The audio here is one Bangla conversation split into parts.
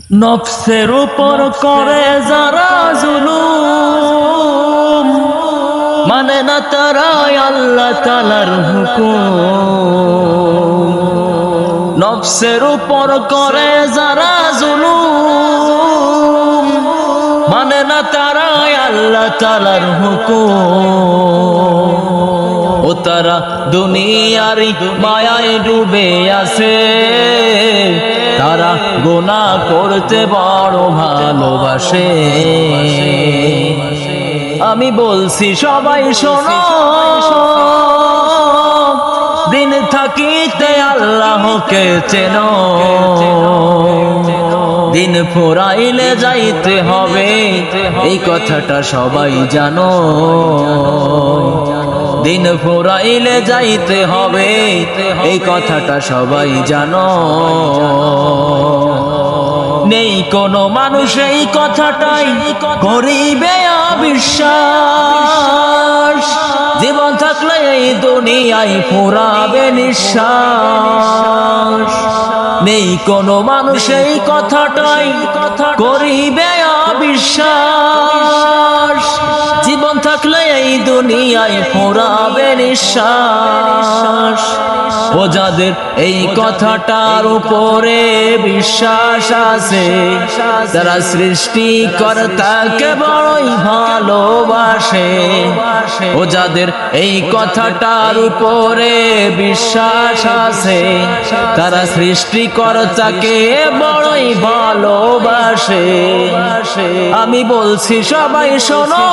নফসের উপর করে যারা জুলুম, মানে না তারা আল্লাহ তাআলার হুকুম। নফসের উপর করে যারা জুলুম, মানে না তারা আল্লাহ তাআলার হুকুম। ও তারা দুনিয়ার মায়ায় ডুবে আছে, তারা গুনাহ করতে বড় ভালোবাসে। আমি বলছি সবাই শোনো, দিন থাকিতে আল্লাহকে চেনো, দিন ফুরাইলে যাইতে হবে এই কথাটা সবাই জানো। দিন ফুরাইলে যাইতে হবে এই কথাটা সবাই জানো। নেই কোনো মানুষ এই কথাটাই করিবে অবিশ্বাস, জীবন থাকলে এই দুনিয়ায় ফুরাবে নিঃশ্বাস। নেই কোনো মানুষ এই কথাটাই করিবে অবিশ্বাস, জীবন থাকলে এই দুনিয়ায় ফুরাবে নিঃশ্বাস। ও যাদের এই কথাটার উপরে বিশ্বাস আছে, তারা সৃষ্টিকর্তাকে বড়ই ভালোবাসে। ও যাদের এই কথাটার উপরে বিশ্বাস আছে, তারা সৃষ্টিকর্তাকে বড়ই ভালোবাসে। আমি বলছি সবাই শোনো,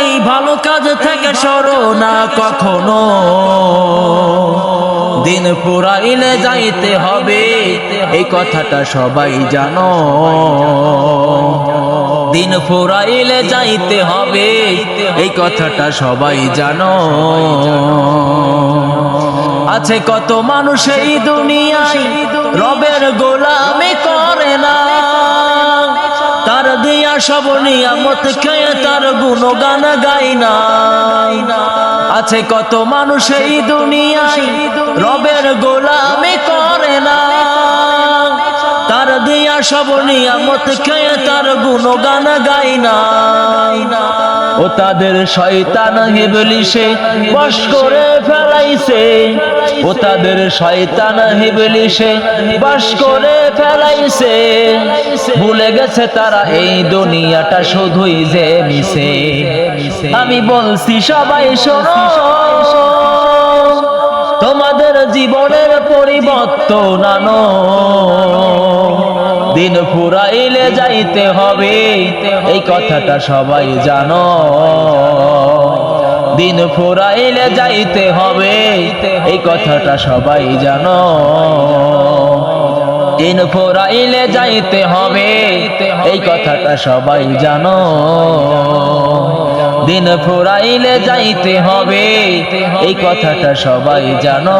এই ভালো কাজ থেকে সরো না কখনো। দিন ফুরাইলে যাইতে হবে এই কথাটা সবাই জানো। দিন ফুরাইলে যাইতে হবে এই কথাটা সবাই জানো। আছে কত মানুষ এই দুনিয়ায় রবের গোলামি করে না, তার দিয়া সব নিয়ামত খেয়ে তার গুণগান গাই না। আছে কত মানুষ এই দুনিয়ায় রবের গোলামি করে না, তার দিয়া সব নিয়ামত খেয়ে তার গুণগান গাই না। ও তাদের শয়তান ইবলিসে বশ করে ফেলাইছে, ও তাদের শয়তান ইবলিসে বশ করে ফেলাইছে। ভুলে গেছে তারা এই দুনিয়াটা শুধুই যে মিছে। আমি বলছি সবাই শোনো, তোমাদের জীবনের পরিবর্তন আনো। দিন ফুরাইলে যাইতে হবে এই কথাটা সবাই জানো। দিন ফুরাইলে যাইতে হবে এই কথাটা সবাই জানো। দিন ফুরাইলে যাইতে হবে এই কথাটা সবাই জানো। দিন ফুরাইলে যাইতে হবে এই কথাটা সবাই জানো।